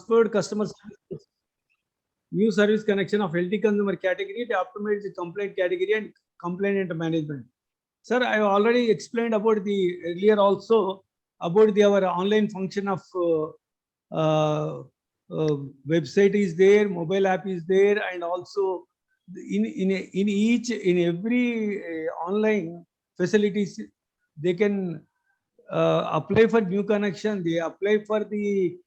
transferred customer service, new service connection of LT consumer category to optimize the complaint category and complaint management. Sir, I already explained about the earlier also about the our online function of website is there, mobile app is there, and also in every online facilities they can apply for new connection, they apply for the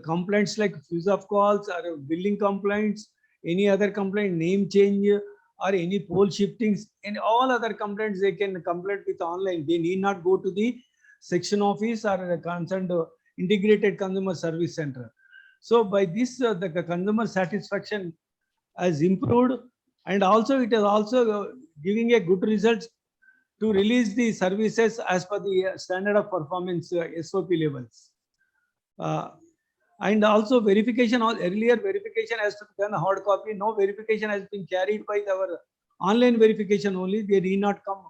complaints like fuse of calls or billing complaints, any other complaint, name change or any pole shiftings, and all other complaints they can complain with online. They need not go to the section office or a concerned integrated consumer service center. So by this the consumer satisfaction has improved, and also it is also giving a good results to release the services as per the standard of performance SOP levels. And also verification, earlier verification has to be done hard copy. No verification has been carried by our online verification only. They need not come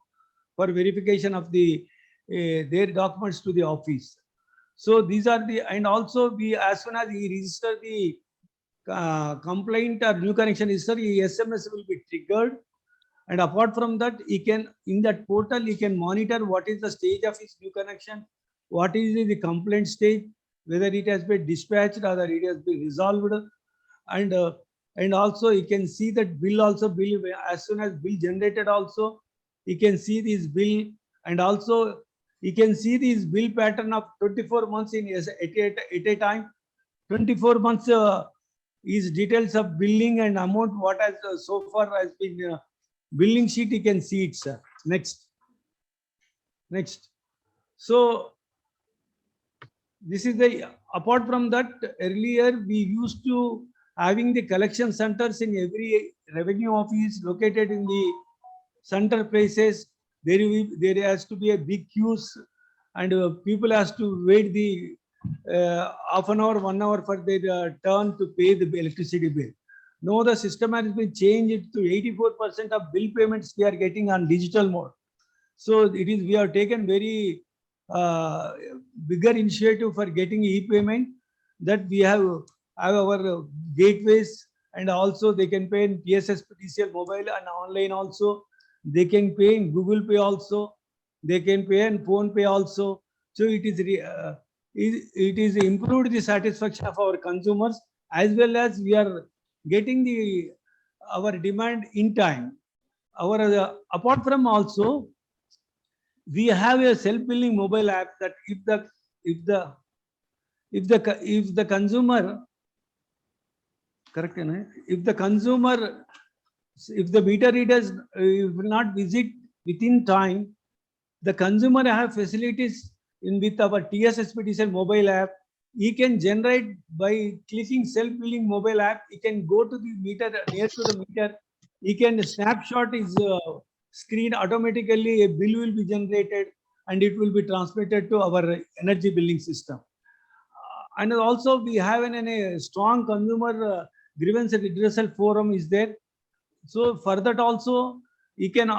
for verification of the their documents to the office. So these are the, and also we, as soon as we register the complaint or new connection register, SMS will be triggered. And apart from that, he can, in that portal, he can monitor what is the stage of his new connection, what is the complaint stage, whether it has been dispatched or it has been resolved. And also he can see that bill also, bill, as soon as bill generated also, he can see this bill, and also he can see this bill pattern of 24 months in at a time. 24 months is details of billing and amount, what has so far has been billing sheet, you can see it, sir. Next. So this is the, apart from that, earlier we used to having the collection centers in every revenue office located in the center places. There has to be a big queues, and people has to wait the half an hour, 1 hour for their turn to pay the electricity bill. Now the system has been changed to 84% of bill payments we are getting on digital mode. So it is, we have taken very bigger initiative for getting e-payment, that we have our gateways, and also they can pay in PSS, PTCL mobile and online also. They can pay in Google Pay also. They can pay in Phone Pay also. So it is improved the satisfaction of our consumers, as well as we are getting our demand in time. Our apart from also, we have a self-billing mobile app that if the consumer, correct, if the meter readers will not visit within time, the consumer have facilities with our TSSPTCL mobile app. He can generate by clicking self-billing mobile app. He can go to the meter, near to the meter. He can snapshot his screen, automatically a bill will be generated and it will be transmitted to our energy billing system. And also we have a strong consumer grievance redressal forum is there. So for that also, he can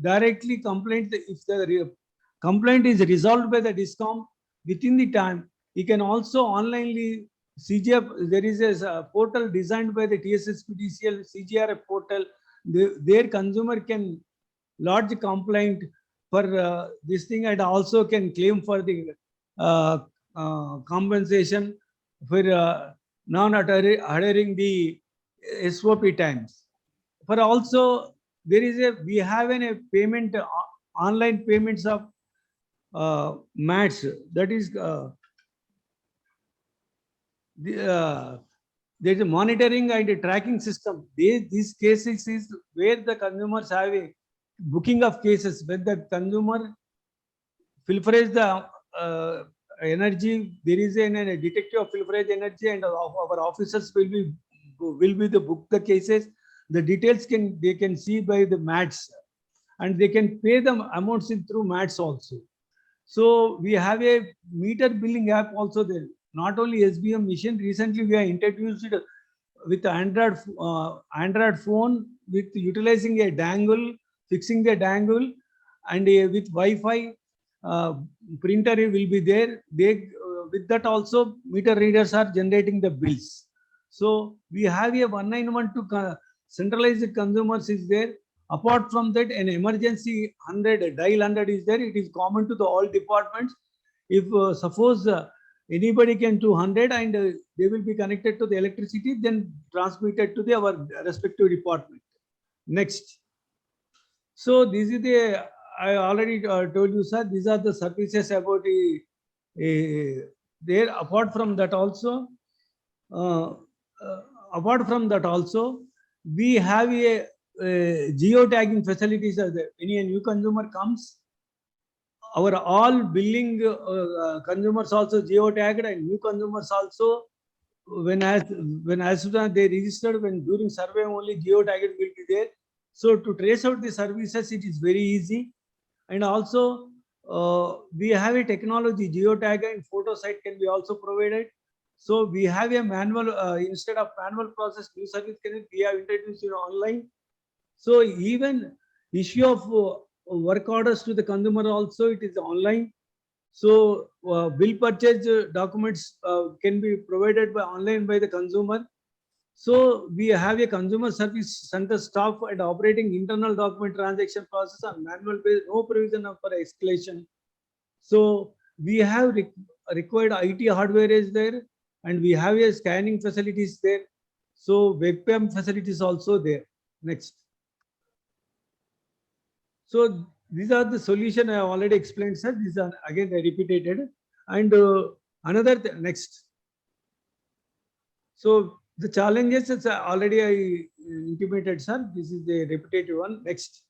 directly complain. If the complaint is resolved by the DISCOM within the time, he can also onlinely CGF. There is a portal designed by the TSSPTCL CGRF portal. Their consumer can lodge a complaint for this thing, and also can claim for the compensation for non-adhering the SOP times. For also, we have a payment, online payments of match, that is there is a monitoring and a tracking system. These cases is where the consumers have a booking of cases. When the consumer pilferages the energy, there is a detective of pilferage energy, and our officers will be the book the cases. The details they can see by the MATs, and they can pay the amounts through MATs also. So we have a meter billing app also there. Not only SBM machine, recently we have introduced it with Android phone, with utilizing a dangle, fixing the dangle, and with Wi-Fi printer will be there. with that also meter readers are generating the bills. So we have a 1912 centralized consumers is there. Apart from that, an emergency 100 dial 100 is there. It is common to the all departments. If suppose anybody can 200 and they will be connected to the electricity, then transmitted to the our respective department. Next. So this is the, I already told you, sir, these are the services about there. Apart from that also, uh, we have a geotagging facilities are there. When a new consumer comes, our all billing consumers also geotagged, and new consumers also, when as soon as they registered, when during survey only geotagged will be there. So to trace out the services, it is very easy. And also we have a technology, geotagger and photo site can be also provided. So we have a manual, instead of manual process, new service can we have introduced online. So even issue of work orders to the consumer also, it is online. So bill purchase documents can be provided by online by the consumer. So we have a consumer service center staff and operating internal document transaction process on manual basis, no provision for escalation. So we have required IT hardware is there, and we have a scanning facilities there. So webcam facilities also there. Next. So these are the solution I have already explained, sir. These are again repeated. And another next. So the challenges is already I intimated, sir. This is the repetitive one. Next.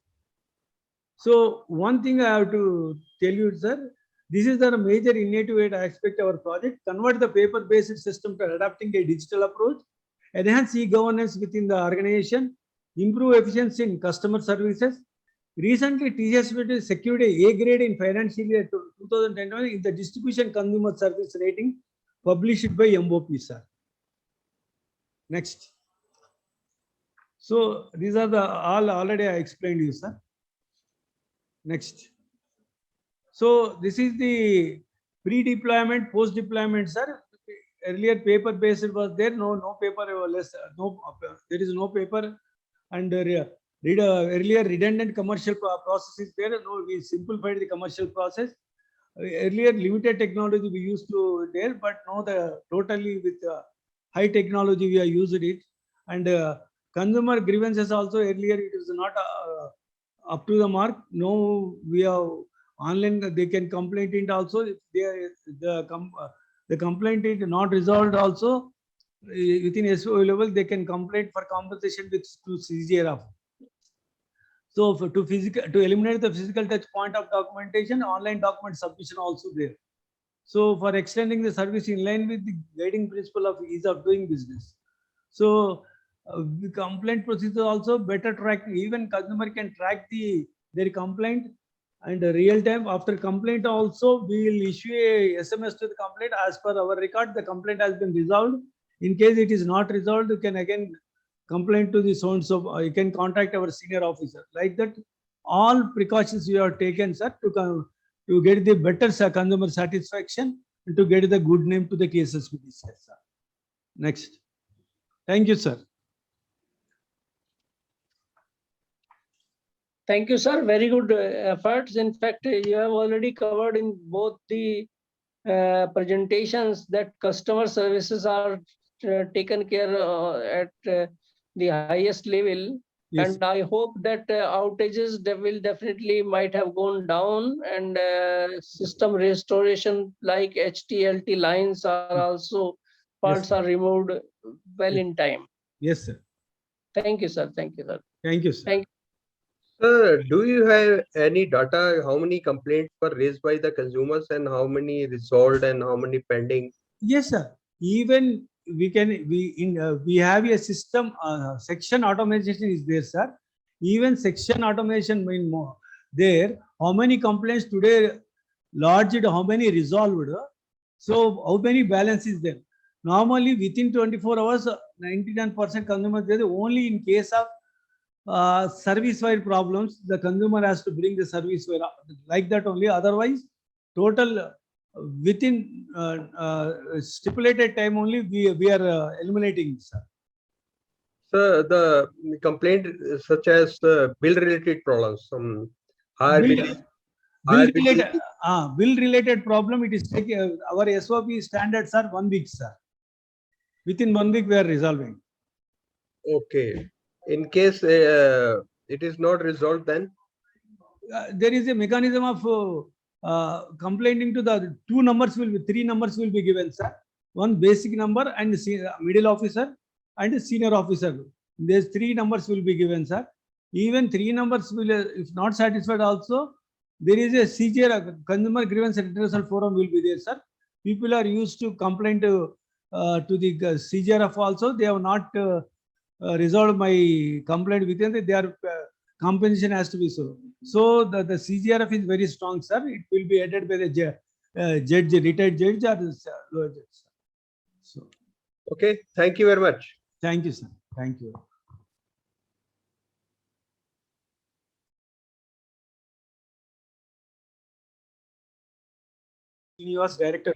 So one thing I have to tell you, sir, this is the major innovative aspect of our project. Convert the paper-based system to adapting a digital approach, enhance e-governance within the organization, improve efficiency in customer services. Recently, TCS secured a grade in financial year 2021 in the distribution consumer service rating published by MOP, sir. Next. So these are the all already I explained you, sir. Next. So this is the pre-deployment, post-deployment, sir. Earlier paper-based was there, no paper, less, no, there is no paper, and earlier redundant commercial process is there. No, we simplified the commercial process. Earlier limited technology we used to there, but now the totally with high technology we are used it. And consumer grievances also earlier it is not up to the mark. No, we have online, they can complain it also. If the complaint is not resolved also within SO level, they can complain for compensation with to CGRF. So to eliminate the physical touch point of documentation, online document submission also there. So for extending the service in line with the guiding principle of ease of doing business. So the complaint procedure also better track. Even consumer can track their complaint and real time. After complaint also, we will issue a SMS to the complaint. As per our record, the complaint has been resolved. In case it is not resolved, you can again complain to the so-and-so. You can contact our senior officer. Like that, all precautions you have taken, sir, to get the better consumer satisfaction and to get the good name to the cases we discuss, sir. Next. Thank you, sir. Thank you, sir. Very good efforts. In fact, you have already covered in both the presentations that customer services are taken care at the highest level. Yes. And I hope that outages will definitely might have gone down, and system restoration like HTLT lines are also parts are removed well in time. Yes, sir. Thank you, sir. Thank you, sir. Thank you, sir. Thank you. Sir, do you have any data, how many complaints were raised by the consumers and how many resolved and how many pending? Yes, sir. Even we have a system, section automation is there, sir. Even section automation mean more there. How many complaints today lodged, how many resolved? So how many balance is there? Normally within 24 hours, 99% consumers there. Only in case of service-wide problems, the consumer has to bring the service wire like that only. Otherwise, total within stipulated time only we are eliminating, sir. So the complaint such as bill related problems, some higher Bill, bill, bill higher bill. related bill related problem, it is taking our SOP standards are 1 week, sir. Within 1 week we are resolving. Okay. In case it is not resolved, then There is a mechanism of complaining to the three numbers will be given, sir. One basic number and middle officer and senior officer. There's 3 numbers will be given, sir. Even 3 numbers will, if not satisfied also, there is a CGR, Consumer Grievance Redressal Forum will be there, sir. People are used to complain to the CGRF also. They have not resolved my complaint within their compensation has to be so. So the CGRF is very strong, sir. It will be headed by the judge, retired judge or the lower judge, sir. So okay. Thank you very much. thank you, sir. Thank you. Srinivas, Director.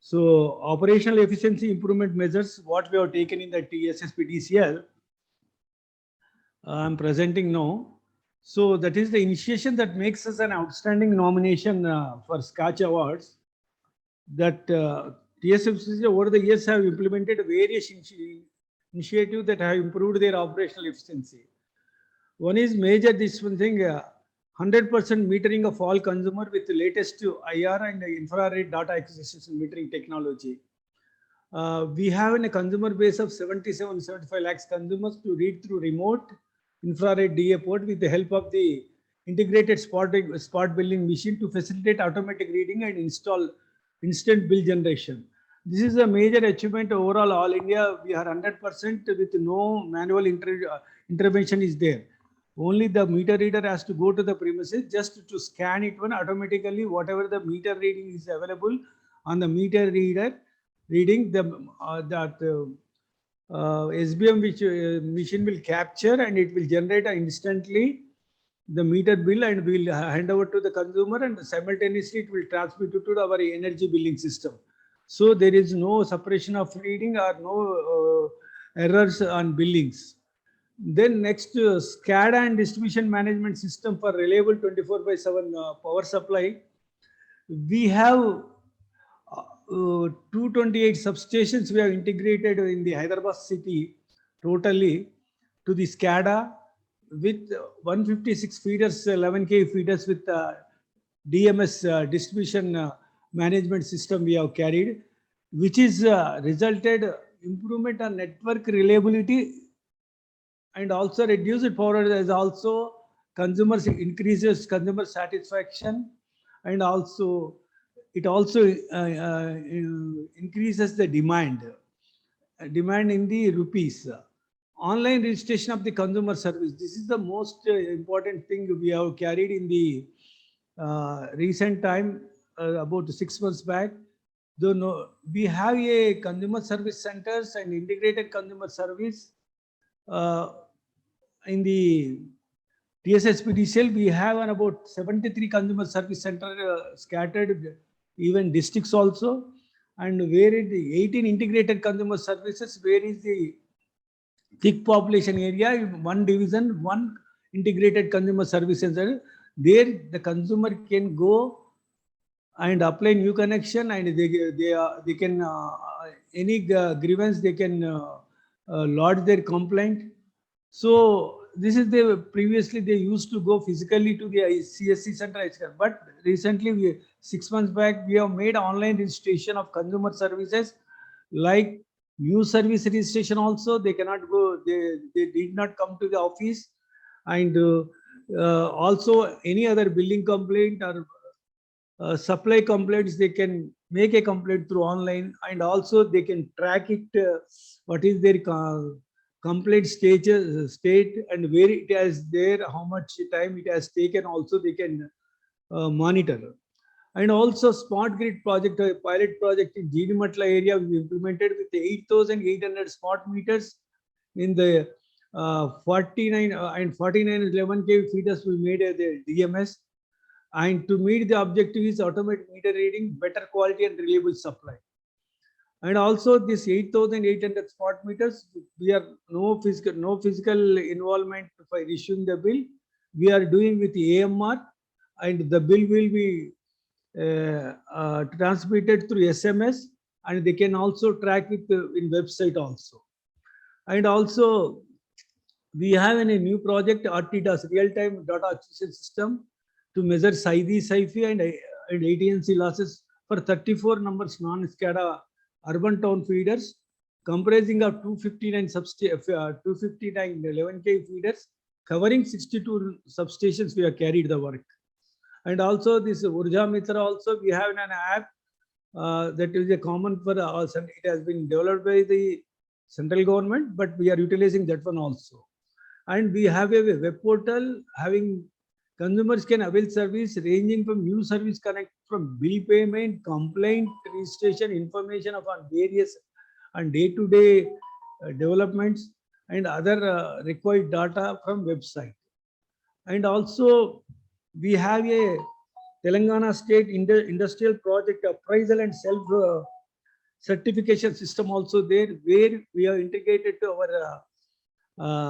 So operational efficiency improvement measures, what we have taken in the TSSP DCL, I'm presenting now. So that is the initiation that makes us an outstanding nomination for SKOCH Awards. That TSFCC over the years have implemented various initiatives that have improved their operational efficiency. One is major, this one thing, 100% metering of all consumer with the latest IR and infrared data acquisition metering technology. We have a consumer base of 75 lakhs consumers to read through remote infrared DA port with the help of the integrated spot billing machine to facilitate automatic reading and install instant bill generation. This is a major achievement overall. All India, we are 100% with no manual intervention is there. Only the meter reader has to go to the premises just to scan it when automatically whatever the meter reading is available on the meter reader reading SBM which machine will capture and it will generate instantly the meter bill and will hand over to the consumer and simultaneously it will transmit it to our energy billing system. So there is no suppression of reading or no errors on billings. Then next, SCADA and distribution management system for reliable 24/7 power supply. We have 228 substations we have integrated in the Hyderabad city totally to the SCADA with 156 feeders, 11 kV feeders with DMS distribution management system we have carried, which is resulted improvement on network reliability and also reduced power. There is also consumers increases consumer satisfaction and also it also increases the demand in the rupees. Online registration of the consumer service. This is the most important thing we have carried in the recent time, about 6 months back. Though no, we have a consumer service centers and integrated consumer service in the TSSPDCL. We have about 73 consumer service center scattered, even districts also, and where is the 18 integrated consumer services, where is the thick population area, one division, one integrated consumer service center. There the consumer can go and apply new connection and they can any grievance they can lodge their complaint. So this is previously they used to go physically to the CSC center, but recently 6 months back we have made online registration of consumer services like new service registration also. They cannot go, they did not come to the office, and also any other billing complaint or supply complaints, they can make a complaint through online, and also they can track it, what is their complaint state and where it has there, how much time it has taken, also they can monitor. And also smart grid project, a pilot project in Jeedimatla area we implemented with 8,800 smart meters in the 49 and 49 11 kV feeders we made the DMS. And to meet the objective is automated meter reading, better quality and reliable supply. And also this 8,800 spot meters, we are no physical involvement for issuing the bill. We are doing with AMR, and the bill will be transmitted through SMS, and they can also track it in website also. And also we have in a new project RTDAS, real-time data acquisition system, to measure SAIDI, SAIFI and AT&C losses for 34 numbers non-SCADA urban town feeders, comprising of 259 259 11K feeders, covering 62 substations. We have carried the work. And also this Urja Mitra also, we have an app that is a common for us, and it has been developed by the central government, but we are utilizing that one also. And we have a web portal having consumers can avail service ranging from new service connect, from bill payment, complaint, registration, information upon various and day-to-day developments and other required data from website. And also we have a Telangana State Industrial Project Appraisal and Self Certification System also there, where we are integrated to our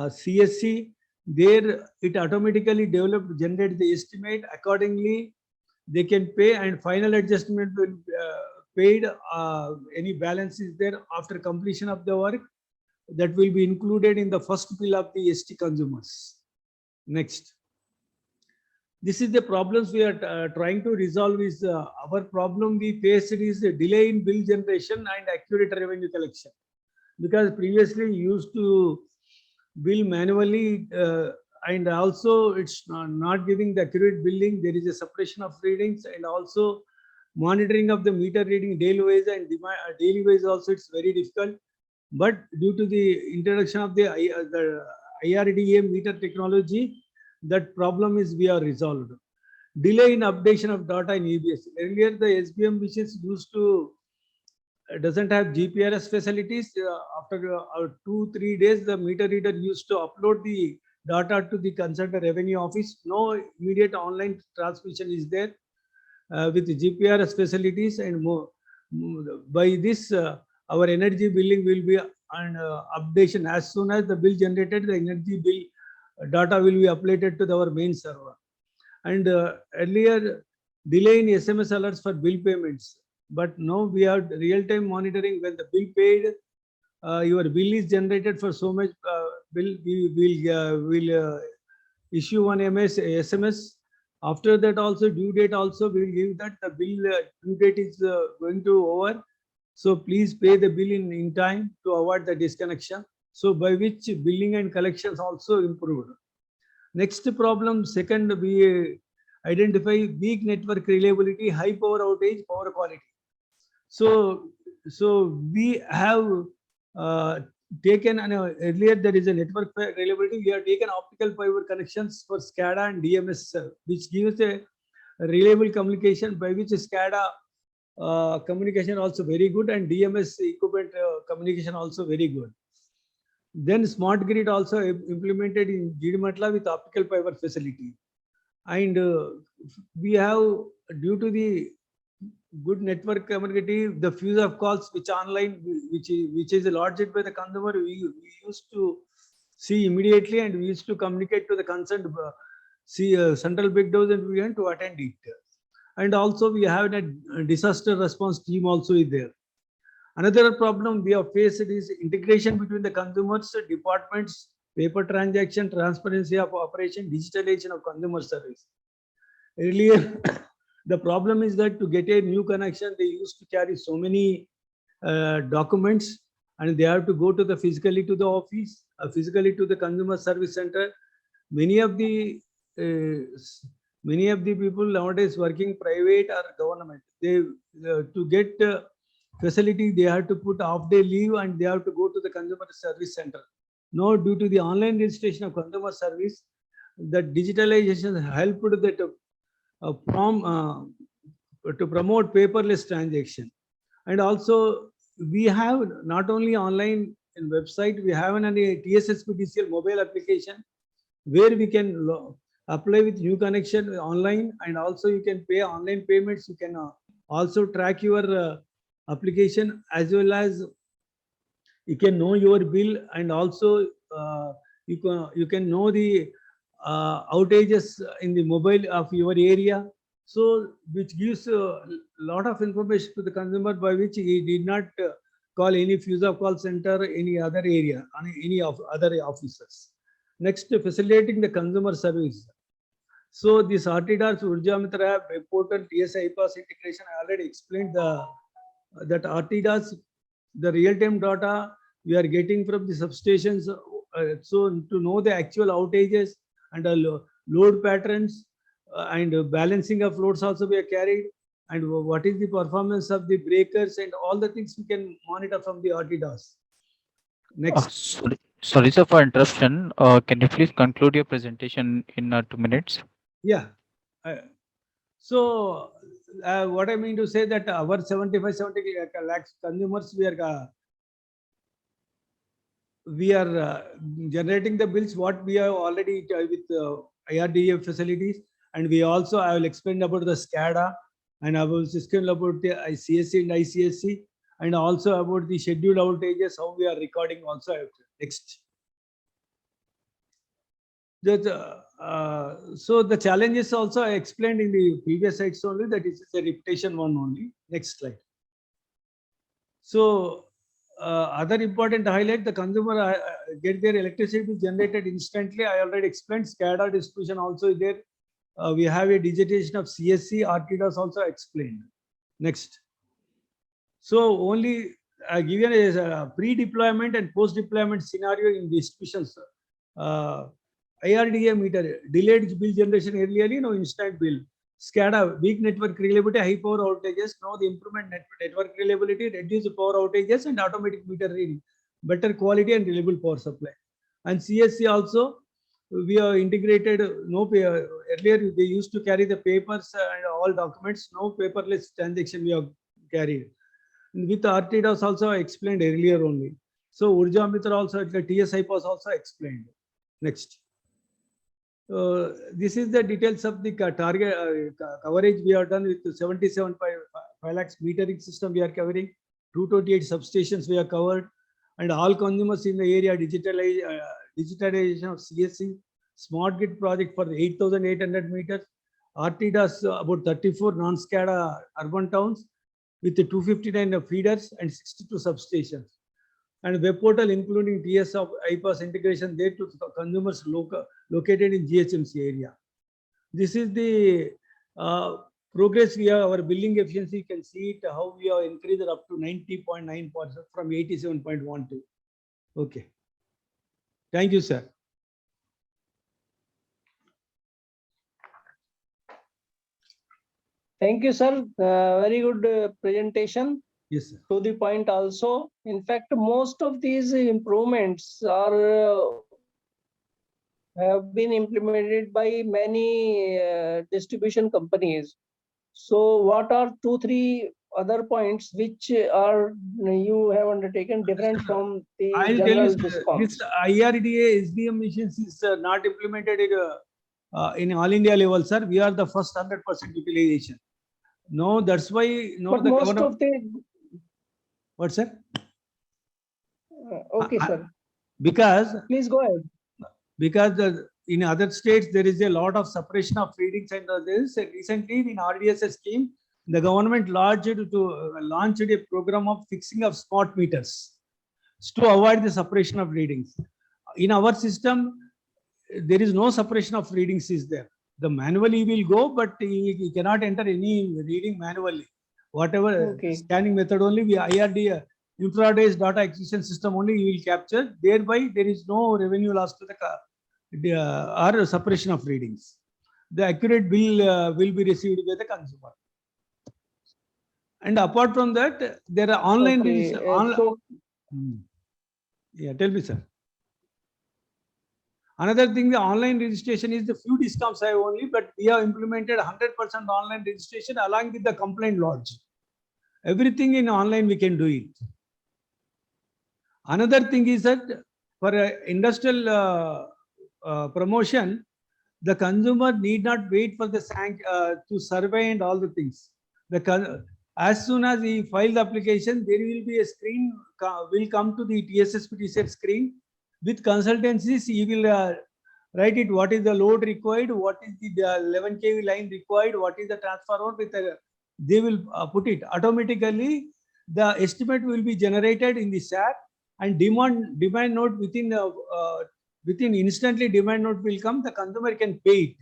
CSC. There it automatically developed, generate the estimate. Accordingly, they can pay, and final adjustment will paid. Any balance is there after completion of the work, that will be included in the first bill of the ST consumers. Next. This is the problems we are trying to resolve. Is our problem we faced is the delay in bill generation and accurate revenue collection, because previously used to bill manually, and also it's not giving the accurate billing. There is a suppression of readings, and also monitoring of the meter reading daily wise and daily wise also it's very difficult. But due to the introduction of the IRDA meter technology, that problem is we are resolved. Delay in updation of data in EBS. Earlier the SBM wishes used to doesn't have GPRS facilities. After 2-3 days, the meter reader used to upload the data to the concerned revenue office. No immediate online transmission is there with the GPRS facilities, and more. By this, our energy billing will be on updation. As soon as the bill generated, the energy bill data will be uploaded to our main server. And earlier, delay in SMS alerts for bill payments. But now we have real-time monitoring. When the bill paid, your bill is generated for so much bill, we will issue one SMS. After that also, due date also, we will give that the bill due date is going to over. So please pay the bill in time to avoid the disconnection. So by which billing and collections also improved. Next problem, second, we identify weak network reliability, high power outage, power quality. So we have taken earlier there is a network reliability. We have taken optical fiber connections for SCADA and DMS, which gives a reliable communication, by which SCADA communication also very good, and DMS equipment communication also very good. Then smart grid also implemented in Jidimatla with optical fiber facility. And we have, due to the good network community, the fuse of calls which online, which is lodged by the consumer, we used to see immediately, and we used to communicate to the concerned central big dose, and we went to attend it. And also we have a disaster response team also is there. Another problem we have faced is integration between the consumers, departments, paper transaction, transparency of operation, digitalization of consumer service. Earlier, the problem is that to get a new connection, they used to carry so many documents, and they have to go to the physically to the office, physically to the consumer service center. Many of the people nowadays working private or government, they to get facility, they have to put half-day leave, and they have to go to the consumer service center. Now, due to the online registration of consumer service, the digitalization helped that to promote paperless transaction. And also we have not only online and website, we have a TSSPDCL mobile application where we can apply with new connection online, and also you can pay online payments. You can also track your application, as well as you can know your bill, and also you can know the outages in the mobile of your area. So which gives a lot of information to the consumer, by which he did not call any FUSA call center, any other area, any of other officers. Next, facilitating the consumer service. So this RTDAS, Urja Mitra app, web portal, TS iPass integration, I already explained that RTDAS, the real-time data we are getting from the substations. So to know the actual outages and load patterns and balancing of loads also we are carried, and what is the performance of the breakers, and all the things we can monitor from the RTDAS. Next. Sorry, sir, for interruption. Can you please conclude your presentation in 2 minutes? Yeah. So what I mean to say that our 70 lakhs consumers, we are generating the bills what we have already with IRDA facilities, and we also, I will explain about the SCADA, and I will explain about the CSC and ICSC, and also about the scheduled outages, how we are recording also. Next. So the challenges also I explained in the previous slides only, that is a repetition one only. Next slide. So other important highlight, the consumer get their electricity generated instantly. I already explained SCADA distribution also is there. We have a digitization of CSC, RTDAS also explained. Next. So only given a pre-deployment and post-deployment scenario in distributions. IRDA meter, delayed bill generation earlier, no instant bill. SCADA, weak network reliability, high power outages. Now the improvement network reliability, reduce power outages, and automatic meter reading, better quality and reliable power supply. And CSC also, we are integrated. No earlier they used to carry the papers and all documents. No paperless transaction we have carried. And with RTDAS also I explained earlier only. So Urja Mitra also, the TS iPass also explained. Next. This is the details of the target coverage we have done with 77.5 lakhs metering system we are covering, 228 substations we are covered, and all consumers in the area digitalization of CSC, smart grid project for 8,800 meters, RTDAS about 34 non-SCADA urban towns with 259 feeders and 62 substations. And web portal including TS of iPass integration there to consumers located in GHMC area. This is the progress we have, our billing efficiency. You can see it, how we have increased up to 90.9% from 87.12. Okay. Thank you, sir. Thank you, sir. Very good presentation. Yes, sir. To the point also. In fact, most of these improvements are have been implemented by many distribution companies. So what are 2-3 other points which are you have undertaken different from the I'll tell you, general sir, discounts? this IRDA SDM missions is not implemented in all India level, sir. We are the first 100% utilization. No, that's why no. But the most government, of the what, sir? okay, sir. Because Please go ahead. In other states there is a lot of suppression of readings, and this recently in RDSS scheme the government launched a program of fixing of smart meters to avoid the suppression of readings. In our system there is no suppression of readings is there. The manually will go, but he cannot enter any reading manually. Whatever scanning method only, we IRDA intraday data acquisition system only you will capture. Thereby there is no revenue loss to the or suppression of readings. The accurate bill will be received by the consumer. And apart from that, there are online. Yeah, tell me, sir. Another thing, the online registration is the few discounts I have only, but we have implemented 100% online registration along with the complaint lodge. Everything in online we can do it. Another thing is that for industrial promotion, The consumer need not wait for the to survey and all the things. As soon as he file the application, there will be a screen will come to the TSSPTCL screen with consultancies. He will write it. What is the load required? What is the 11 kV line required? What is the transformer? They will put it automatically. The estimate will be generated in the SAP, and demand note within instantly demand note will come. The consumer can pay it.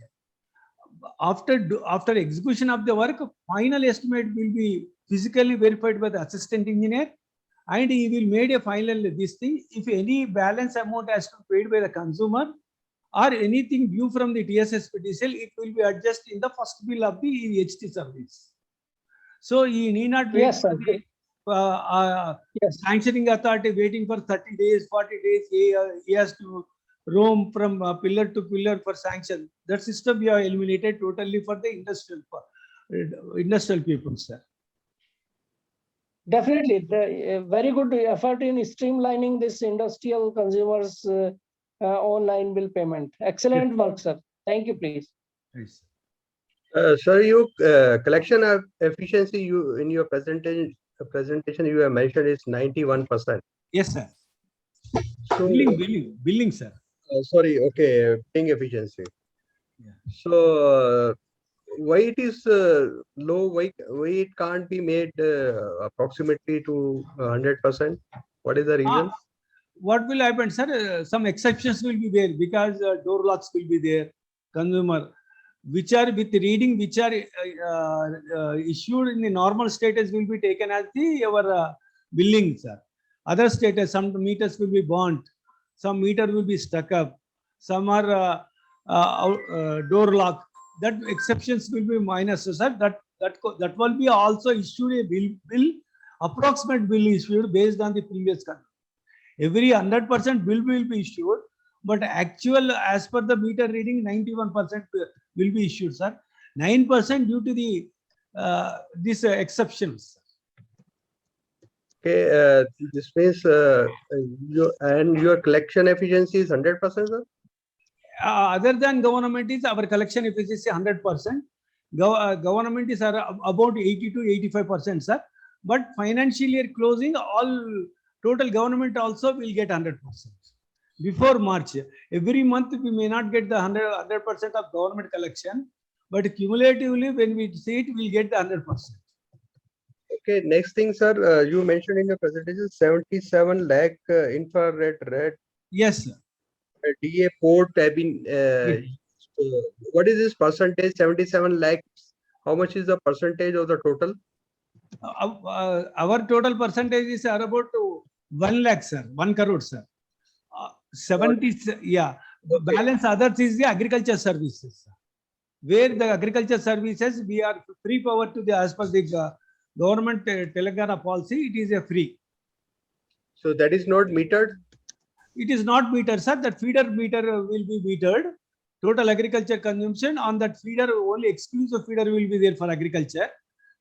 After execution of the work, final estimate will be physically verified by the assistant engineer, and he will make a final this thing. If any balance amount has to be paid by the consumer or anything due from the TSSPTCL, it will be adjusted in the first bill of the HT service. So he need not wait Yes, for sir. the Yes. sanctioning authority waiting for 30 days, 40 days. He has to roam from pillar to pillar for sanction. That system we have eliminated totally for the industrial people, sir. Definitely, the very good effort in streamlining this industrial consumers online bill payment. Excellent work, sir. Thank you, please. Yes. Sir, you collection of efficiency you in your presentation you have mentioned is 91%. Yes, sir. So Billing, sir. sorry, okay, billing efficiency. Yeah. So why it is low? Why it can't be made approximately to 100%? What is the reason? What will happen, sir? Some exceptions will be there because door locks will be there. Consumer, which are with reading, which are issued in the normal status will be taken as our billing, sir. Other status, some meters will be burnt, some meter will be stuck up, some are door lock. That exceptions will be minus, so sir. That will be also issued a bill, approximate bill issued based on the previous control. Every 100% bill will be issued, but actual as per the meter reading 91% will be issued, sir. 9% due to the these exceptions. Okay, this means your collection efficiency is 100%, sir? Other than government is our collection efficiency 100%. Government is about 80 to 85%, sir. But financial year closing, all total government also will get 100%. Before March, every month we may not get the 100% of government collection, but cumulatively when we see it, we'll get the 100%. Okay, next thing, sir, you mentioned in your presentation 77 lakh infrared red. Yes, sir. DA port have been. What is this percentage? 77 lakhs. How much is the percentage of the total? Our total percentage is about 1 lakh, sir. 1 crore, sir. 70, yeah. Okay. Balance others is the agriculture services, sir. Where the agriculture services, we are free power to the as per the government Telangana policy, it is a free. So that is not metered? It is not metered, sir. That feeder meter will be metered. Total agriculture consumption on that feeder, only exclusive feeder will be there for agriculture.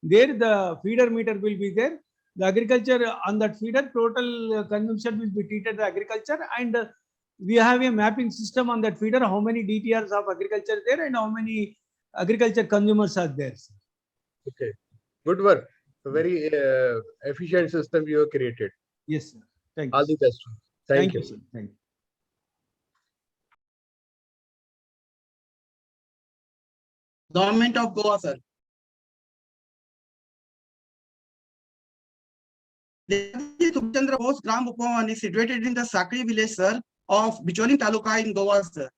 There the feeder meter will be there. The agriculture on that feeder, total consumption will be treated as agriculture, and we have a mapping system on that feeder, how many DTRs of agriculture there and how many agriculture consumers are there. Sir. Okay, good work. A very efficient system you have created. Yes, sir. Thank you. All the best. Thank you. Sir. Thank you. Government of Goa, sir. The Subchandra Bose Gram Upavan is situated in the Sakri village, sir, of Bicholi Taluka in Goa, sir.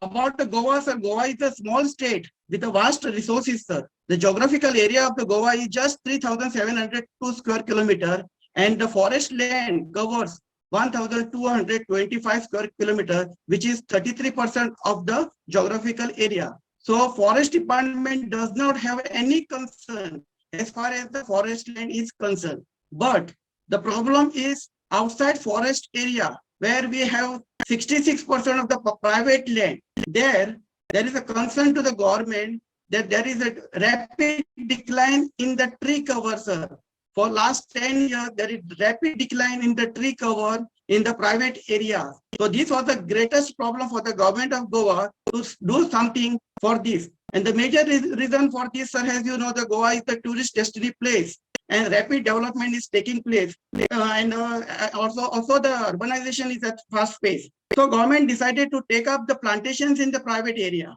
About the Goa, sir, Goa is a small state with a vast resources, sir. The geographical area of the Goa is just 3,702 square kilometer, and the forest land covers 1,225 square kilometer, which is 33% of the geographical area. So forest department does not have any concern as far as the forest land is concerned. But the problem is outside forest area, where we have 66% of the private land. There is a concern to the government that there is a rapid decline in the tree cover, sir. For last 10 years, there is rapid decline in the tree cover, in the private area. So this was the greatest problem for the government of Goa to do something for this. And the major reason for this, sir, as you know, the Goa is the tourist destination place, and rapid development is taking place, also the urbanization is at fast pace. So government decided to take up the plantations in the private area.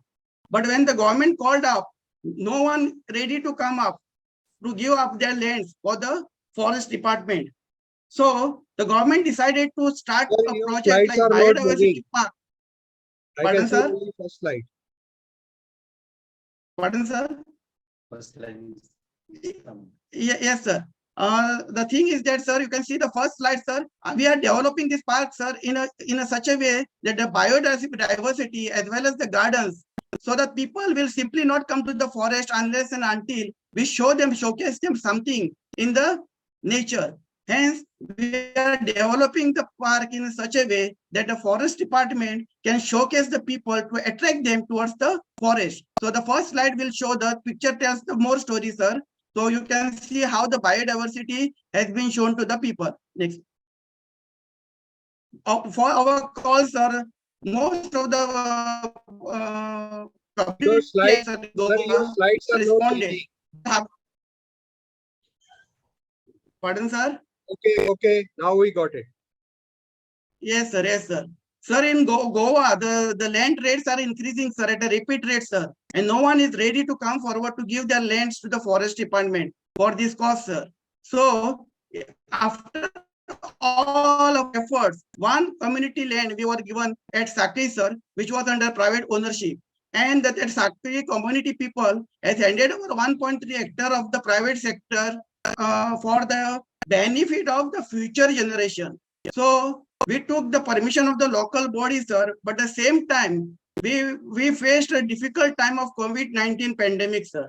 But when the government called up, no one ready to come up to give up their lands for the forest department. So the government decided to start Sir, a your project slides like are not biodiversity moving. park. I Pardon, can see sir? only first slide. Pardon, sir? First line. Yes, sir. The thing is that, sir, you can see the first slide, sir. We are developing this park, sir, in a such a way that the biodiversity as well as the gardens, so that people will simply not come to the forest unless and until we showcase them something in the nature. Hence, we are developing the park in such a way that the forest department can showcase the people to attract them towards the forest. So the first slide will show the picture tells the more stories, sir. So you can see how the biodiversity has been shown to the people. Next. For our calls, sir, most of the Your slides, sir, sir, your slides are not responded. moving. Pardon, sir? Okay. Now we got it. Yes, sir. Yes, sir. Sir, in Goa, the land rates are increasing, sir, at a rapid rate, sir. And no one is ready to come forward to give their lands to the forest department for this cause, sir. So, after all of efforts, one community land we were given at Sakri, sir, which was under private ownership. And that Sakri community people has handed over 1.3 hectare of the private sector for the benefit of the future generation. So we took the permission of the local body, sir, but at the same time, we faced a difficult time of COVID-19 pandemic, sir.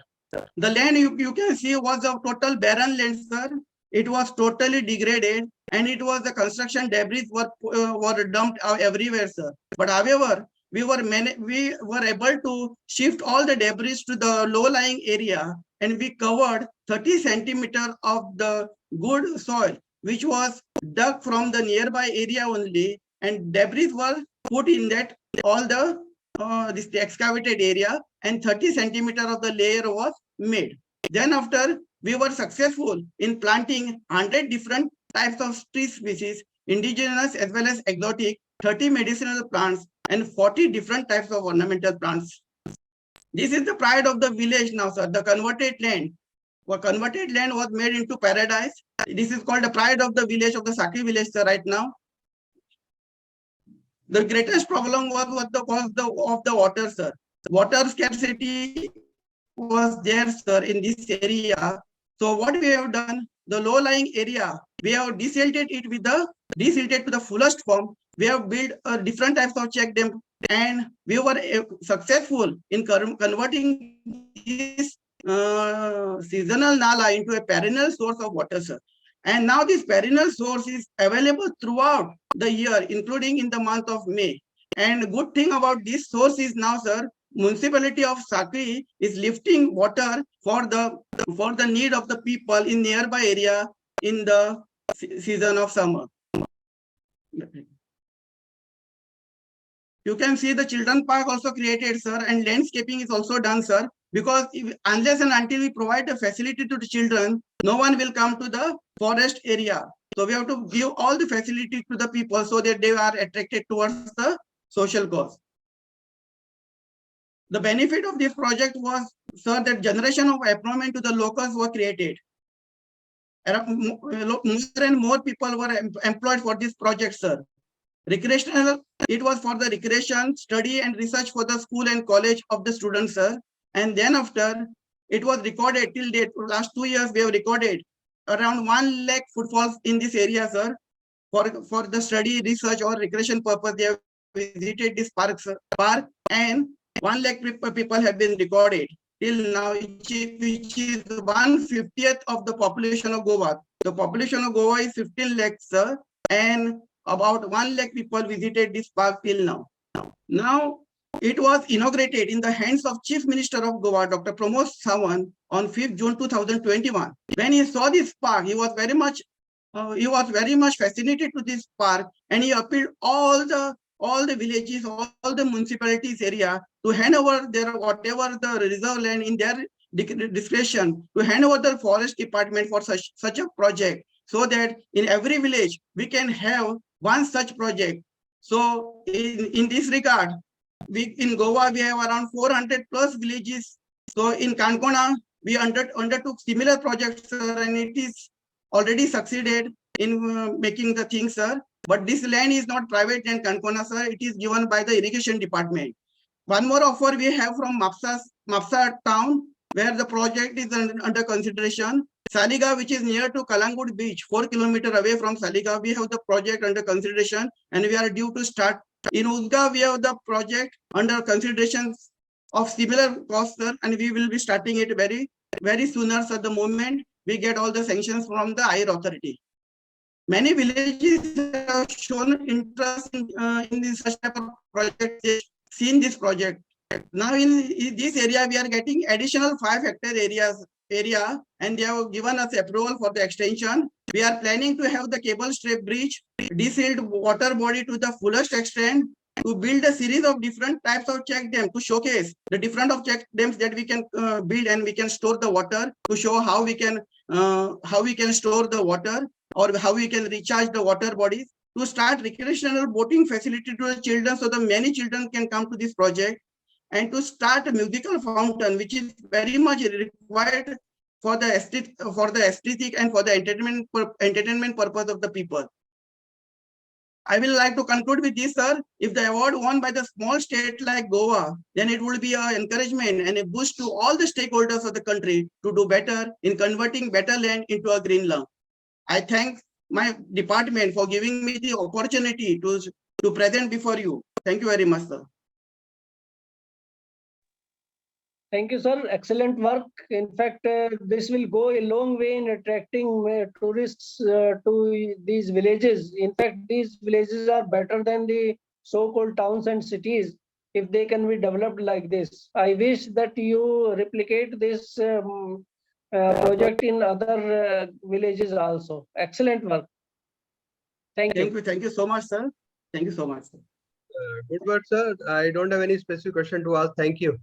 The land you can see was a total barren land, sir. It was totally degraded, and it was the construction debris were dumped everywhere, sir. But however, we were able to shift all the debris to the low-lying area, and we covered 30 centimeters of the good soil, which was dug from the nearby area only, and debris were put in that all the this excavated area, and 30 centimeters of the layer was made. Then after, we were successful in planting 100 different types of tree species, indigenous as well as exotic, 30 medicinal plants, and 40 different types of ornamental plants. This is the pride of the village now, sir. The converted land. Converted land was made into paradise. This is called the pride of the village of the Sakri village, sir, right now. The greatest problem was of the water, sir. Water scarcity was there, sir, in this area. So what we have done, the low-lying area, we have desilted it to the fullest form. We have built different types of check dam, and we were successful in converting this seasonal nala into a perennial source of water, sir. And now this perennial source is available throughout the year, including in the month of May. And good thing about this source is now, sir, municipality of Sakri is lifting water for the need of the people in nearby area in the season of summer. You can see the children park also created, sir, and landscaping is also done, sir, because unless and until we provide a facility to the children, no one will come to the forest area. So we have to give all the facilities to the people so that they are attracted towards the social cause. The benefit of this project was, sir, that generation of employment to the locals were created. More and more people were employed for this project, sir. Recreational, it was for the recreation, study and research for the school and college of the students, sir. And then after, it was recorded till date, for last 2 years, we have recorded around 1 lakh footfalls in this area, sir. For the study, research or recreation purpose, they have visited this park, and 1 lakh people have been recorded till now, which is 1/50th of the population of Goa. The population of Goa is 15 lakhs, sir, and about 1 lakh people visited this park till now. Now, it was inaugurated in the hands of Chief Minister of Goa, Dr. Pramod Sawant, on 5th June 2021. When he saw this park, he was very much he was very much fascinated to this park, and he appealed all the villages, all the municipalities area to hand over their whatever the reserve land in their discretion, to hand over the forest department for such a project, so that in every village we can have one such project. So in this regard, in Goa we have around 400 plus villages. So in Kankona we undertook similar projects, sir, and it is already succeeded in making the things, sir. But this land is not private land, Kankona, sir. It is given by the irrigation department. One more offer we have from Mapsa town, where the project is under consideration. Saliga, which is near to Kalangud beach, 4 kilometers away from Saliga, we have the project under consideration, and we are due to start. In Uzga, we have the project under consideration of similar cost, sir, and we will be starting it very sooner, sir, the moment we get all the sanctions from the higher authority. Many villages have shown interest in this such type of project, seen this project. Now in this area, we are getting additional 5 hectare area, and they have given us approval for the extension. We are planning to have the cable stray bridge, desealed water body to the fullest extent, to build a series of different types of check dams to showcase the different of check dams that we can build, and we can store the water, to show how we can store the water, or how we can recharge the water bodies, to start recreational boating facility to the children, so that many children can come to this project, and to start a musical fountain, which is very much required for the aesthetic and for the entertainment purpose of the people. I will like to conclude with this, sir. If the award won by the small state like Goa, then it will be an encouragement and a boost to all the stakeholders of the country to do better in converting better land into a green lung. I thank my department for giving me the opportunity to present before you. Thank you very much, sir. Thank you, sir. Excellent work. In fact, this will go a long way in attracting tourists to these villages. In fact, these villages are better than the so-called towns and cities if they can be developed like this. I wish that you replicate this project in other villages also. Excellent work. Thank you. Thank you so much, sir. Thank you so much, sir. Good word, sir. I don't have any specific question to ask. Thank you.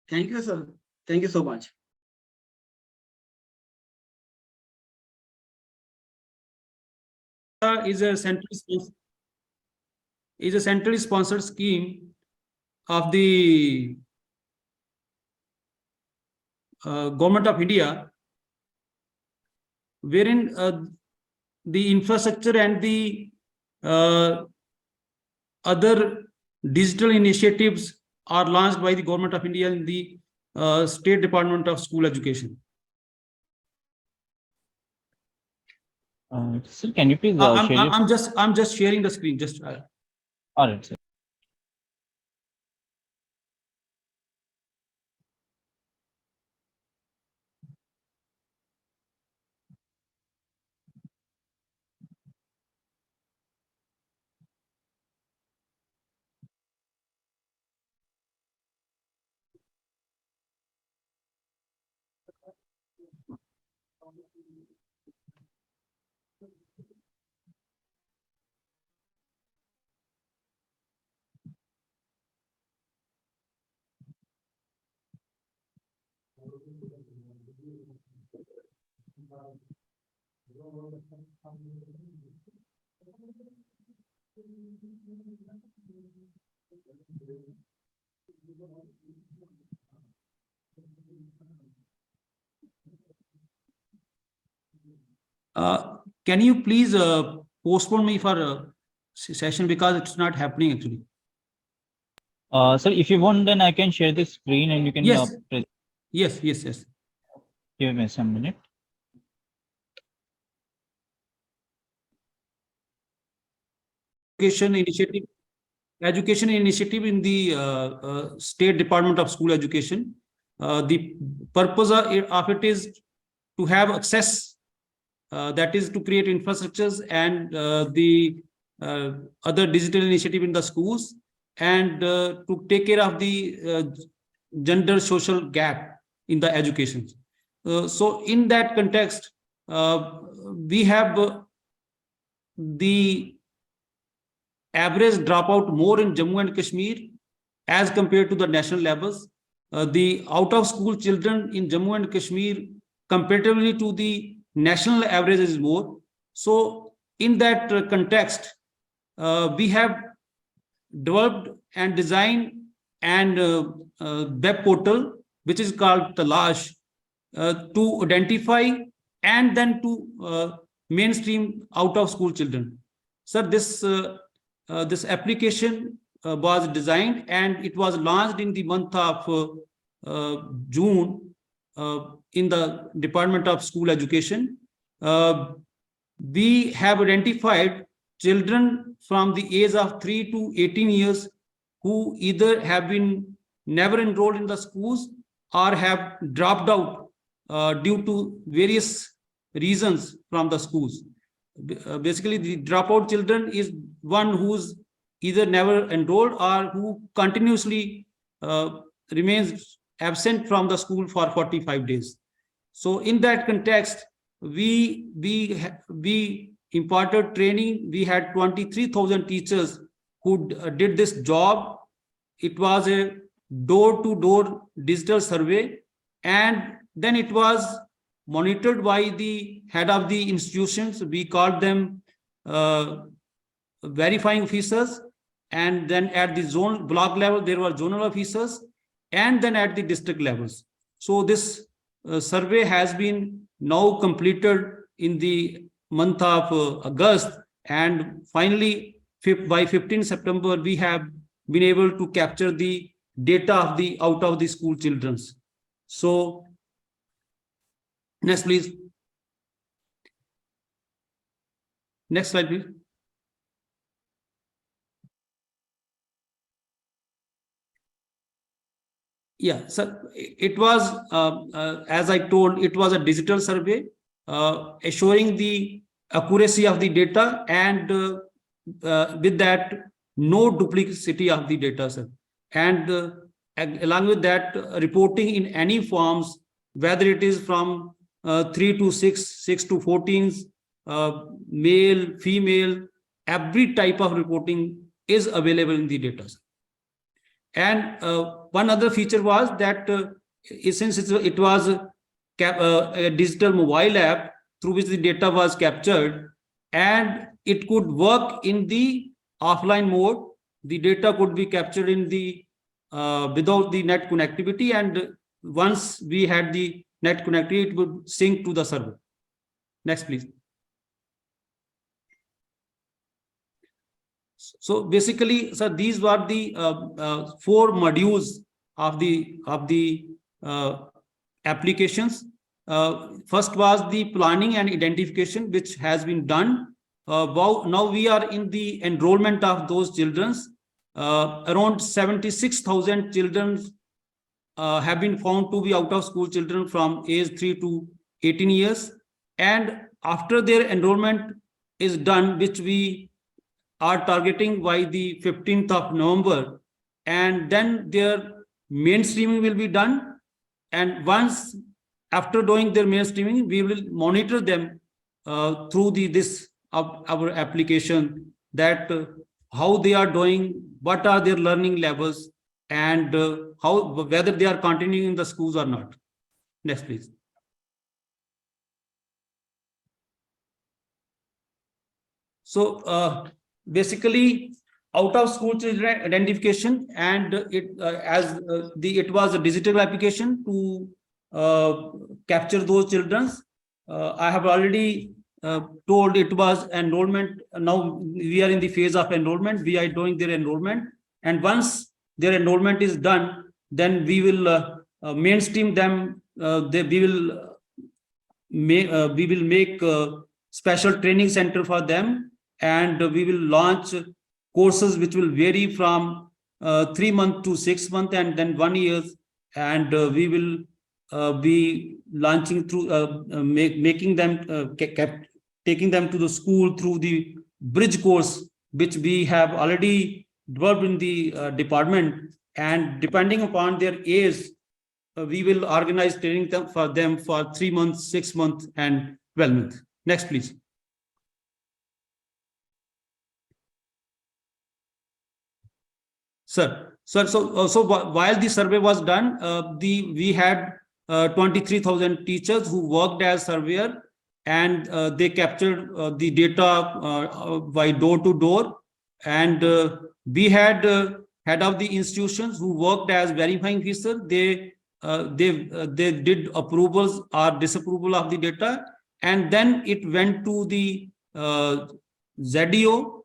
Thank you, sir. Thank you so much. Is a centrally sponsored scheme of the Government of India, wherein the infrastructure and the other digital initiatives are launched by the Government of India in the State Department of School Education. Sir, can you please share your... I'm just sharing the screen. Just all right, sir. Can you please postpone me for a session, because it's not happening actually. Sir, if you want, then I can share the screen and you can Yes. Yes. Give me some minute. Education initiative in the State Department of School Education. The purpose of it is to have access, that is to create infrastructures and the other digital initiative in the schools, and to take care of the gender social gap in the education. So in that context, we have the average dropout more in Jammu and Kashmir as compared to the national levels. The out of school children in Jammu and Kashmir comparatively to the national average is more. So in that context, we have developed and designed and web portal which is called Talash to identify and then to mainstream out of school children. Sir, this application was designed and it was launched in the month of June in the Department of School Education. We have identified children from the age of 3 to 18 years who either have been never enrolled in the schools or have dropped out due to various reasons from the schools. Basically, the dropout children is one who's either never enrolled or who continuously remains absent from the school for 45 days. So in that context, we imparted training. We had 23,000 teachers who did this job. It was a door-to-door digital survey, and then it was monitored by the head of the institutions. We called them verifying officers, and then at the zone block level there were zonal officers, and then at the district levels. So this survey has been now completed in the month of August, and finally by 15 September we have been able to capture the data of the out of the school children's. So next please. Next slide please. Yeah, so it was, as I told, it was a digital survey assuring the accuracy of the data, and with that, no duplicity of the data, sir. And along with that, reporting in any forms, whether it is from 3 to 6, 6 to 14, male, female, every type of reporting is available in the data, sir. And one other feature was that since it was a digital mobile app through which the data was captured, and it could work in the offline mode. The data could be captured in the without the net connectivity, and once we had the net connectivity, it would sync to the server. Next, please. So basically, sir, these were the 4 modules of the applications. First was the planning and identification, which has been done. Now we are in the enrollment of those children. Around 76,000 children have been found to be out of school children from age 3 to 18 years. And after their enrollment is done, which we are targeting by the 15th of November, and then their mainstreaming will be done. And once after doing their mainstreaming, we will monitor them through our application, that how they are doing, what are their learning levels, and whether they are continuing in the schools or not. Next, please. So basically, out of school children identification, and it was a digital application to capture those children. I have already told it was enrollment. Now we are in the phase of enrollment. We are doing their enrollment, and once their enrollment is done, then we will mainstream them. We will make a special training center for them, and we will launch courses which will vary from 3 months to 6 months, and then 1 year. And we will be launching through making them taking them to the school through the bridge course, which we have already developed in the department. And depending upon their age, we will organize training for them for 3 months, 6 months, and 12th. Next, please. Sir, so while the survey was done, we had 23,000 teachers who worked as surveyor, and they captured the data by door to door, and we had head of the institutions who worked as verifying officer. They did approvals or disapproval of the data, and then it went to the ZDO,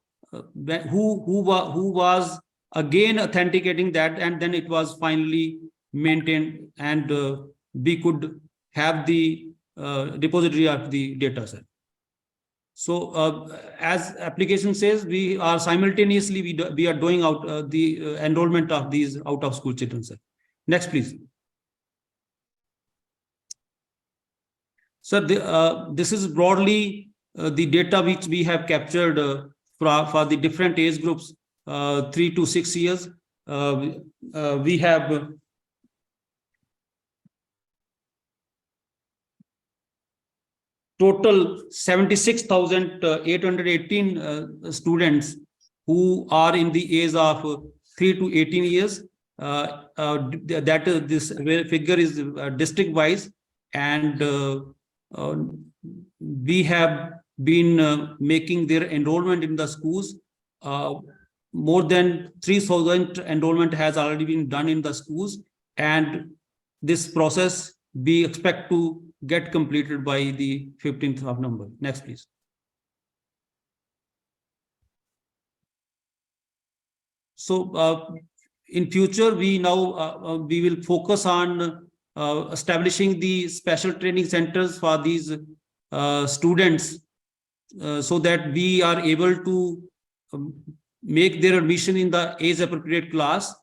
who was again authenticating that, and then it was finally maintained, and we could have the repository of the data set. So as application says, we are simultaneously we are doing out the enrollment of these out of school children, sir. Next, please. So this is broadly the data which we have captured for the different age groups, 3 to 6 years. We have total 76,818 students who are in the age of 3 to 18 years. This figure is district wise, and we have been making their enrollment in the schools. More than 3,000 enrollment has already been done in the schools, and this process we expect to get completed by the 15th of November. Next, please. So in future, we will focus on establishing the special training centers for these students, so that we are able to make their admission in the age appropriate class.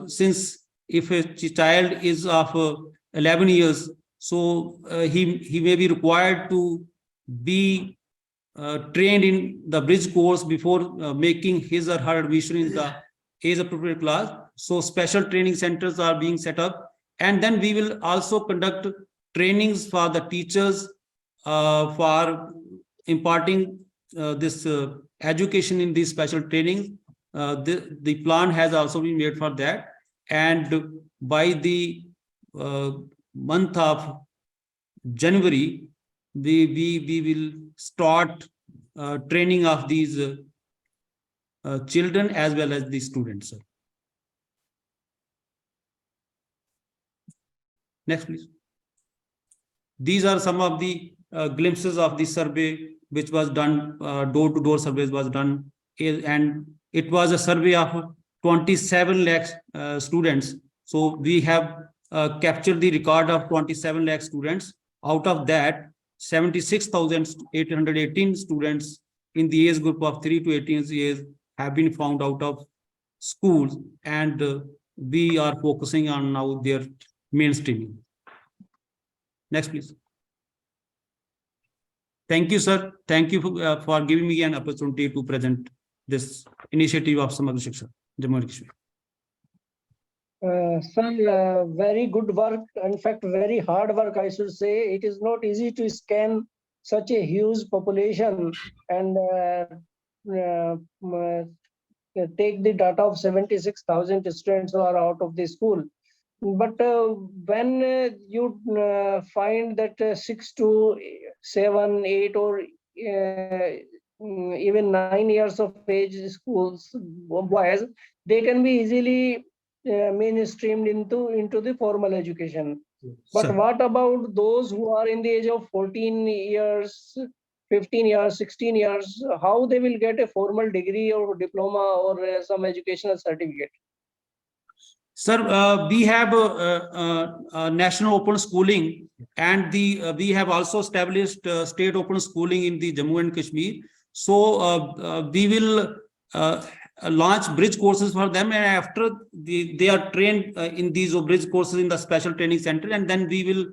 Since if a child is of 11 years, so he may be required to be trained in the bridge course before making his or her admission in the age appropriate class. So special training centers are being set up, and then we will also conduct trainings for the teachers for imparting this education in these special trainings. The plan has also been made for that, and by the month of January, we will start training of these children as well as the students. Next, please. These are some of the glimpses of the survey which was done. Door-to-door surveys was done, and it was a survey of 27 lakh students. So we have captured the record of 27 lakh students. Out of that, 76,818 students in the age group of 3 to 18 years have been found out of schools, and we are focusing on now their mainstreaming. Next, please. Thank you, sir. Thank you for giving me an opportunity to present this initiative of Samagra Shiksha, Jammu and Kashmir. Sir, very good work. In fact, very hard work, I should say. It is not easy to scan such a huge population and take the data of 76,000 students who are out of the school. But when you find that 6 to 7, 8, or even 9 years of age schools, boys, they can be easily mainstreamed into the formal education. But Sir. what about those who are in the age of 14 years, 15 years, 16 years? How they will get a formal degree or diploma or some educational certificate? Sir, we have national open schooling, and we have also established state open schooling in the Jammu and Kashmir. So we will launch bridge courses for them, and after they are trained in these bridge courses in the special training center, and then we will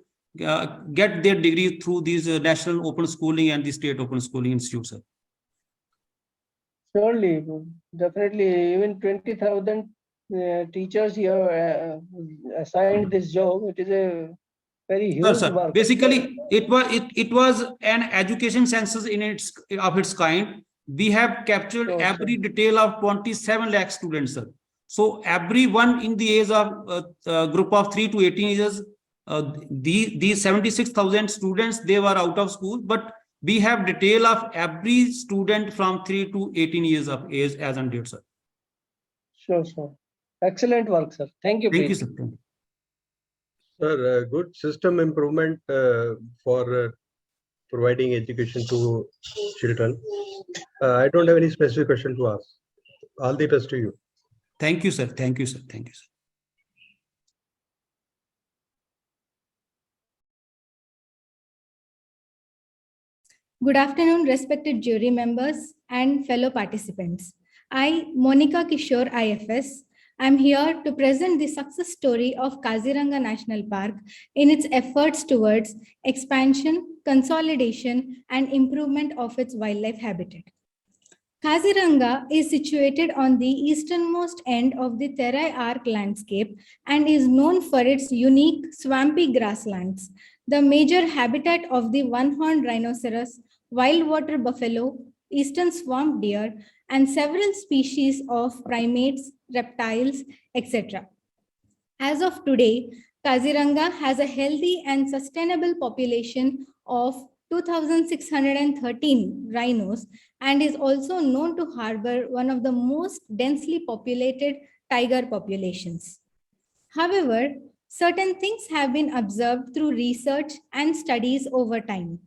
get their degree through these national open schooling and the state open schooling institutes. Sir. Surely, definitely, even 20,000 teachers here assigned this job. It is a Very Sir, huge sir. work. Basically, it was an education census in its kind. We have captured Sure, every sure. detail of 27 lakh students, sir. So everyone in the age of group of 3 to 18 years, these 76,000 students, they were out of school, but we have detail of every student from 3 to 18 years of age as on date, sir. Sure, sure. Excellent work, sir. Thank you, Thank you, please. sir. Sir, good system improvement for providing education to children. I don't have any specific question to ask. All the best to you. Thank you, sir. Thank you, sir. Thank you, sir. Good afternoon, respected jury members and fellow participants. I, Monica Kishore, IFS, I'm here to present the success story of Kaziranga National Park in its efforts towards expansion, consolidation, and improvement of its wildlife habitat. Kaziranga is situated on the easternmost end of the Terai Arc landscape and is known for its unique swampy grasslands, the major habitat of the one-horned rhinoceros, wild water buffalo, eastern swamp deer, and several species of primates, reptiles, etc. As of today, Kaziranga has a healthy and sustainable population of 2,613 rhinos and is also known to harbor one of the most densely populated tiger populations. However, certain things have been observed through research and studies over time.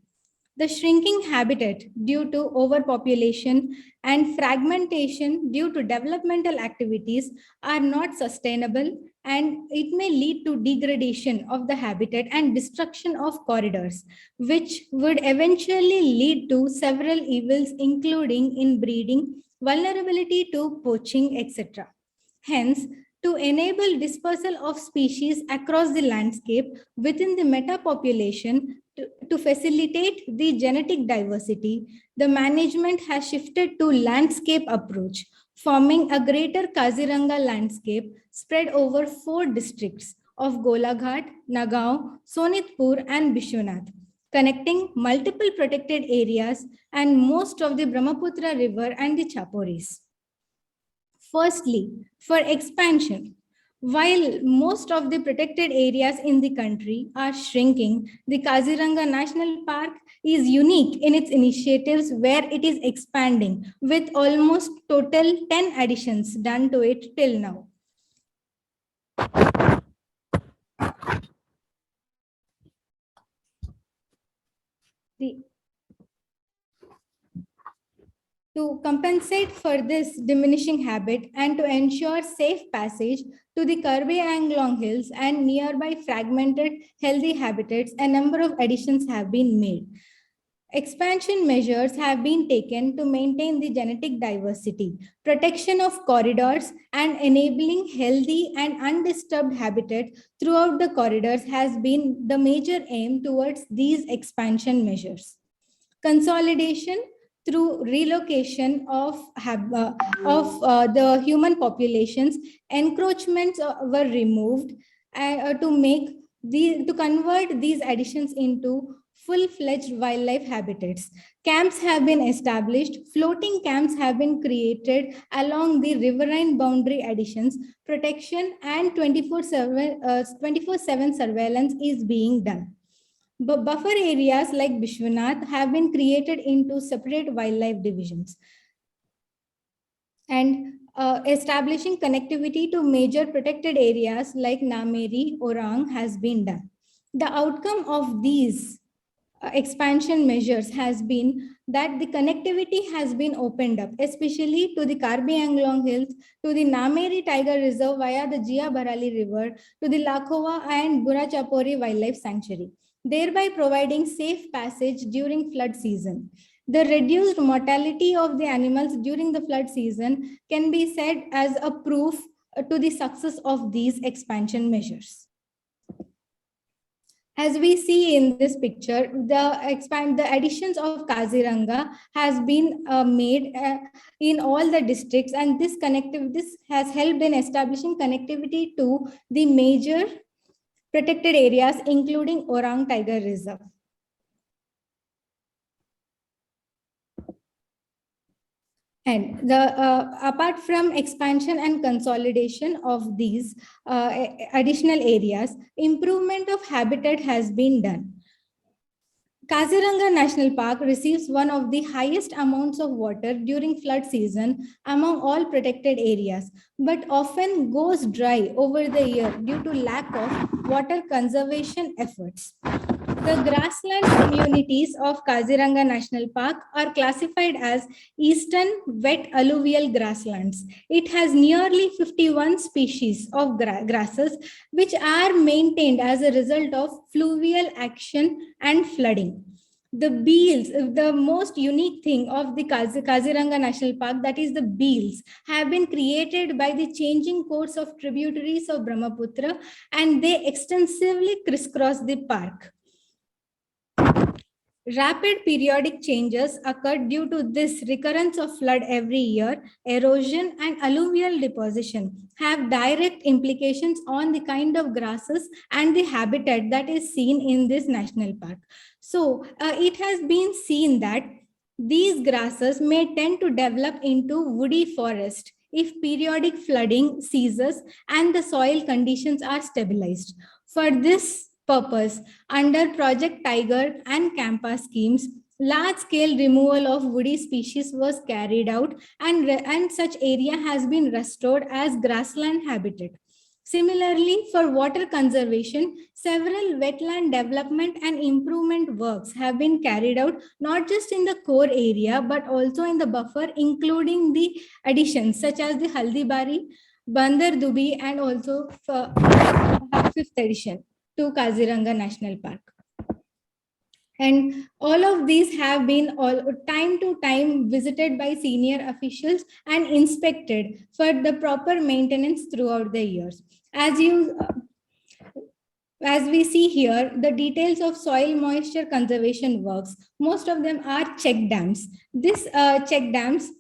The shrinking habitat due to overpopulation and fragmentation due to developmental activities are not sustainable, and it may lead to degradation of the habitat and destruction of corridors, which would eventually lead to several evils, including inbreeding, vulnerability to poaching, etc. Hence, to enable dispersal of species across the landscape within the metapopulation to facilitate the genetic diversity, the management has shifted to landscape approach, forming a greater Kaziranga landscape spread over 4 districts of Golaghat, Nagaon, Sonitpur, and Bishwanath, connecting multiple protected areas and most of the Brahmaputra River and the Chaporis. Firstly, for expansion, while most of the protected areas in the country are shrinking, the Kaziranga National Park is unique in its initiatives where it is expanding with almost total 10 additions done to it till now. To compensate for this diminishing habit and to ensure safe passage to the Karbi Anglong Hills and nearby fragmented healthy habitats, a number of additions have been made. Expansion measures have been taken to maintain the genetic diversity, protection of corridors, and enabling healthy and undisturbed habitat throughout the corridors has been the major aim towards these expansion measures. Consolidation through relocation of the human populations, encroachments were removed to convert these additions into full-fledged wildlife habitats. Camps have been established, floating camps have been created along the riverine boundary additions, protection and 24/7 surveillance is being done. Buffer areas like Bishwanath have been created into separate wildlife divisions. And establishing connectivity to major protected areas like Nameri, Orang has been done. The outcome of these expansion measures has been that the connectivity has been opened up, especially to the Karbi Anglong Hills, to the Nameri Tiger Reserve via the Jia Bharali River, to the Lakhova and Burachapori Wildlife Sanctuary, thereby providing safe passage during flood season. The reduced mortality of the animals during the flood season can be said as a proof to the success of these expansion measures. As we see in this picture, the additions of Kaziranga has been made in all the districts, and this has helped in establishing connectivity to the major protected areas, including Orang Tiger Reserve. And apart from expansion and consolidation of these additional areas, improvement of habitat has been done. Kaziranga National Park receives one of the highest amounts of water during flood season among all protected areas, but often goes dry over the year due to lack of water conservation efforts. The grassland communities of Kaziranga National Park are classified as eastern wet alluvial grasslands. It has nearly 51 species of grasses which are maintained as a result of fluvial action and flooding. The beels, the most unique thing of the Kaziranga National Park, that is the beels, have been created by the changing course of tributaries of Brahmaputra, and they extensively crisscross the park. Rapid periodic changes occur due to this recurrence of flood every year. Erosion and alluvial deposition have direct implications on the kind of grasses and the habitat that is seen in this national park. So it has been seen that these grasses may tend to develop into woody forest if periodic flooding ceases and the soil conditions are stabilized. For this purpose, under Project Tiger and Campa schemes, large-scale removal of woody species was carried out, and such area has been restored as grassland habitat. Similarly, for water conservation, several wetland development and improvement works have been carried out, not just in the core area, but also in the buffer, including the additions such as the Haldibari, Bandar Dubi, and also fifth edition to Kaziranga National Park. And all of these have been time to time visited by senior officials and inspected for the proper maintenance throughout the years. As we see here, the details of soil moisture conservation works, most of them are check dams. This check dams,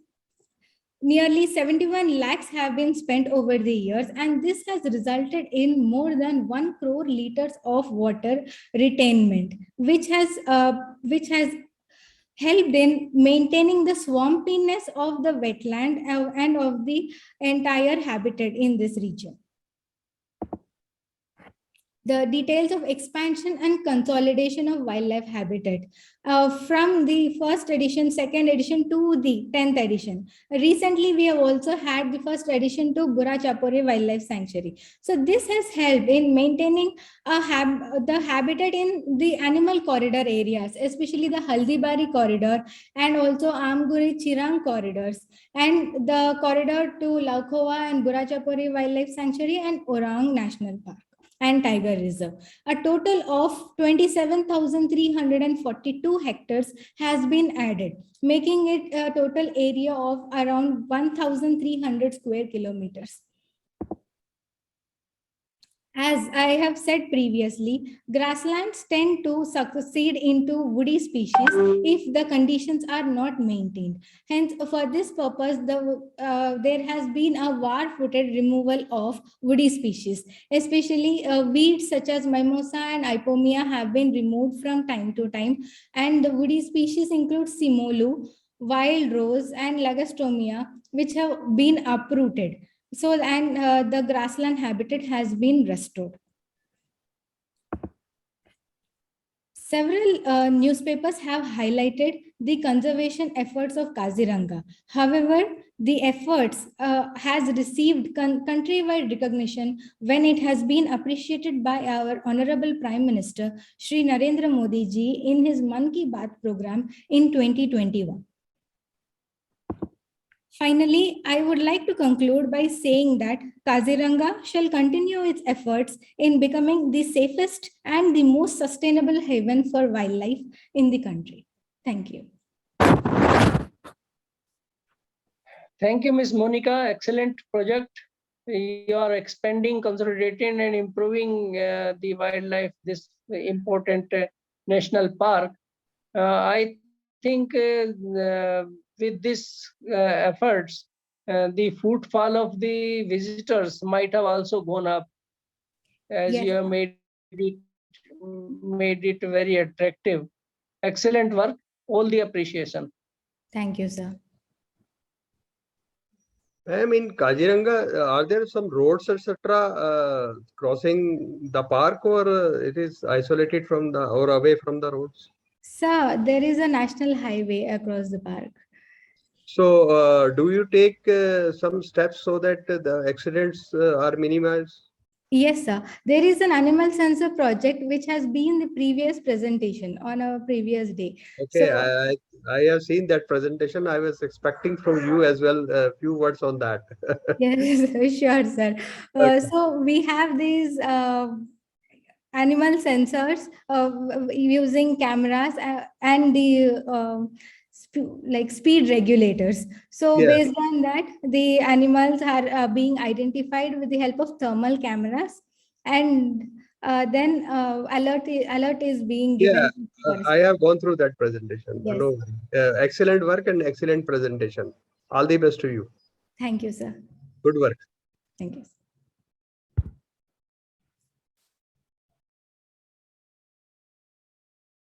nearly 71 lakhs have been spent over the years, and this has resulted in more than 1 crore liters of water retainment, which has helped in maintaining the swampiness of the wetland and of the entire habitat in this region. The details of expansion and consolidation of wildlife habitat from the first edition, second edition to the 10th edition. Recently, we have also had the first edition to Bura Chapore Wildlife Sanctuary. So this has helped in maintaining the habitat in the animal corridor areas, especially the Haldibari corridor and also Amguri Chirang corridors, and the corridor to Laukhova and Bura Chapore Wildlife Sanctuary and Orang National Park and Tiger Reserve. A total of 27,342 hectares has been added, making it a total area of around 1,300 square kilometers. As I have said previously, grasslands tend to succeed into woody species if the conditions are not maintained. Hence, for this purpose, there has been a war-footed removal of woody species, especially weeds such as mimosa and ipomia have been removed from time to time, and the woody species include simolu, wild rose, and lagostomia, which have been uprooted. So, and the grassland habitat has been restored. Several newspapers have highlighted the conservation efforts of Kaziranga. However, the efforts has received countrywide recognition when it has been appreciated by our Honorable Prime Minister, Shri Narendra Modi ji, in his Mann Ki Baat program in 2021. Finally, I would like to conclude by saying that Kaziranga shall continue its efforts in becoming the safest and the most sustainable haven for wildlife in the country. Thank you. Thank you, Ms. Monica. Excellent project. You are expanding, consolidating, and improving the wildlife, this important national park. I think with this efforts, the footfall of the visitors might have also gone up, as Yes. you have made made it very attractive. Excellent work. All the appreciation. Thank you, sir. I mean, Kaziranga, are there some roads, etc., crossing the park, or it is isolated from the or away from the roads? Sir, there is a national highway across the park. So, do you take some steps so that the accidents are minimized? Yes, sir. There is an animal sensor project which has been the previous presentation on a previous day. Okay, So, I have seen that presentation. I was expecting from you as well a few words on that. yes, sure, sir. Okay. So we have these animal sensors using cameras and the like speed regulators. So Yeah. based on that, the animals are being identified with the help of thermal cameras, and then alert is being Yeah, given to the forest. I have gone through that presentation. Yes. No, excellent work and excellent presentation. All the best to you. Thank you, sir. Good work. Thank you.